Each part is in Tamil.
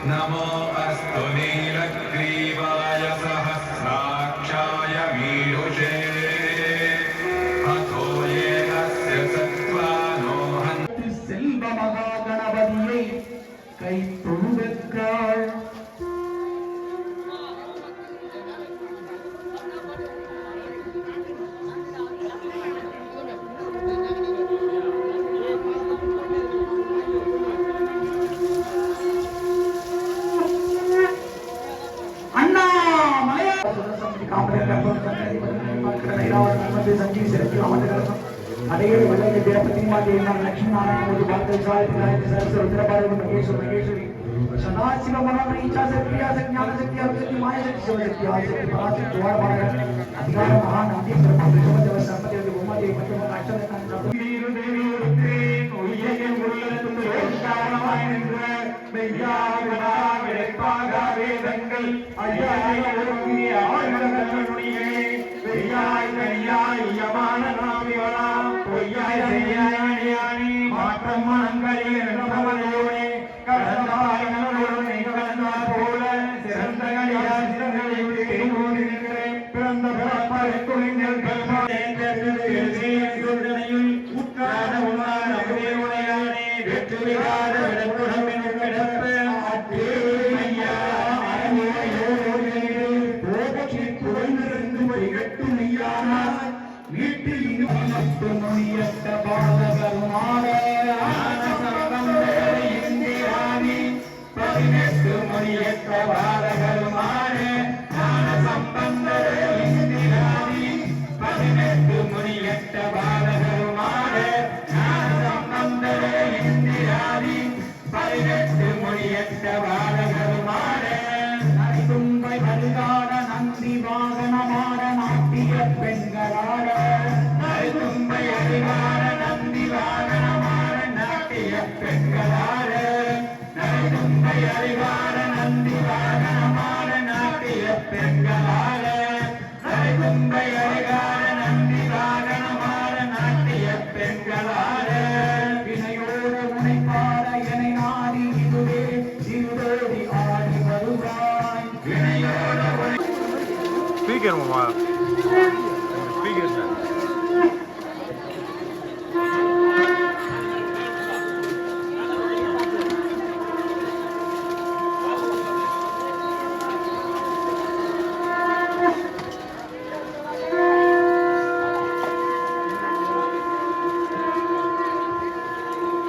नमो अस्तु नीलग्रीवाय सहस्राक्षाय मीयुषे अथो ये अस्य सत्त्वानो हन्ति செல்வ மகாகணபதியை கை தொழுதற்காள் अडेल वल्लभ विद्यापति माते नाम लक्ष्मी नारायण मोदी भारत साय विनायक सहस्र रुद्रपाल महेश्वर महेश्वरी सदाशिव मनोमय इच्छा शक्ति ज्ञान शक्ति अवशक्ति माया शक्ति शिव शक्ति आदि शक्ति पराशक्ति द्वार माया अधिकार महान नाट्य सर्व देव सर्वदेव भूमा देव पंचम अक्षर कांच वीर देवी रुद्रे ओय्ये मुल्लतुम யோகாரமாய் நின்ற மெய்யாகடா விளைப்பாக வேதங்கள் ஐயாய் ஒருங்கிய ஆயுதங்களுடைய பெரியாய் கரியாய் யமான நாமிவளா பொய்யாய் செய்யாய் மாற்றம் மனங்களில் நின்றவரையோனே கடந்தாய் நலனுடனே கடந்தார் போல சிறந்த கலியாய் சிறந்தனை தேனோடு நிற்கிறேன் பிறந்த பிறப்பாய் குளிங்கள் கல்மாடையில் உற்றாத உணார் அமுதே உடையானே வெற்று விகாத விடப்புடம்பின் கிடப்ப ஆற்றே ஐயா வீட்டில் மொழியற்ற பாதகருமான இந்திராணி 18 மொழியற்ற பாதகருமான சம்பந்தர இந்திராணி 18 மொழியற்ற பாதகருமான சம்பந்தர இந்திராணி 18 மொழியற்ற பாதகருமான தும்பை வருகாட நந்தி வாகனமான நாட்டிய பெண்களாட தும்பை அறிவார நந்தி வாகனமான நாட்டிய பெண்களாட தும்பை அறிவார நந்தி வாகனமான நாட்டிய பெண்களாட தும்பை அறிவார நந்தி வாகனமான நாட்டிய பெண்களாட வினையோடு முனைப்பாட என நாடி இதுவே இருதோடி ஆடி வருவாய் ஸ்பீக்கர் மாமா ஸ்பீக்கர் சார்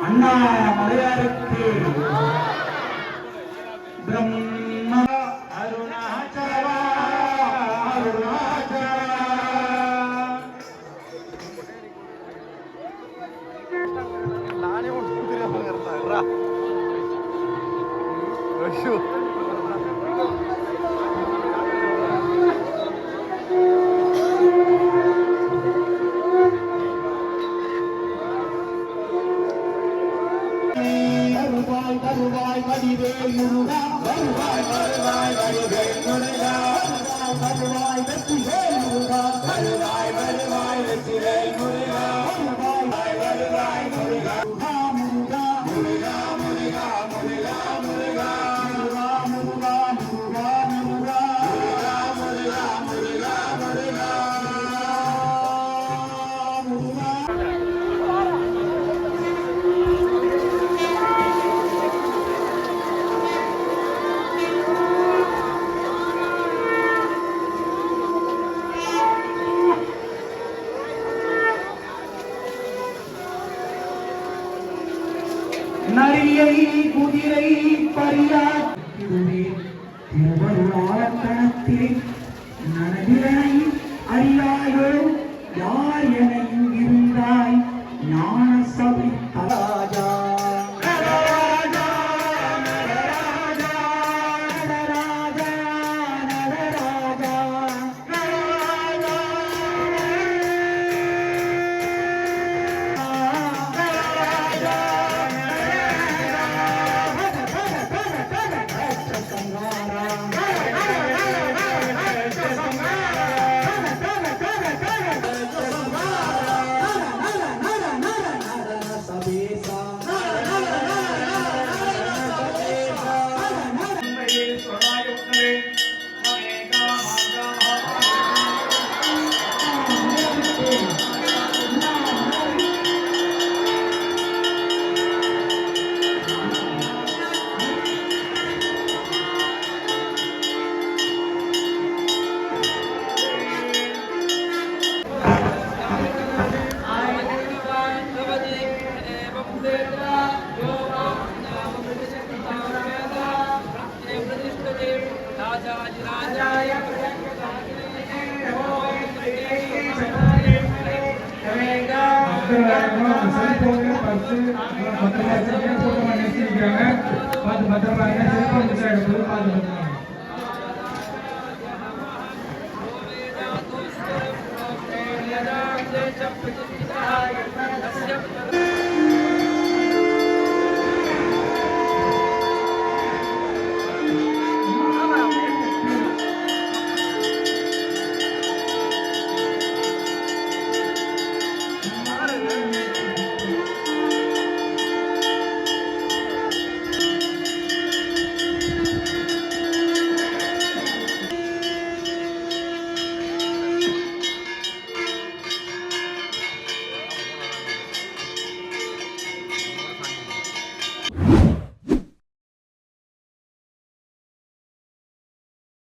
அண்ணா மலையாருக்கு பிரம்ம அருணாச்சல அருணாச்சல நானே ஒன்று தெரியாம இருந்தா வருவாய் வடிவேல் முருகா வருவாய் வருவாய் வடிவேல் முருகா வருவாய் வெற்றிவேல் முருகா வருவாய் வருவாய் வெற்றிவேல் முருகா வருவாய் வருவாய் முருகா முருகா முருகா முருகா முருகா முருகா முருகா முருகா முருகா முருகா முருகா முருகா நரியை குதிரை பரியாற்றுவே திருவருளாளக்கணத்திலே நனவிலனை அறியாயோ யார் என இங்கிருந்தாய் ஞான சபை தராஜா செல்போனு பர்ஸு மற்ற வசதியாக போட்டு நிறுத்திக்கிறாங்க.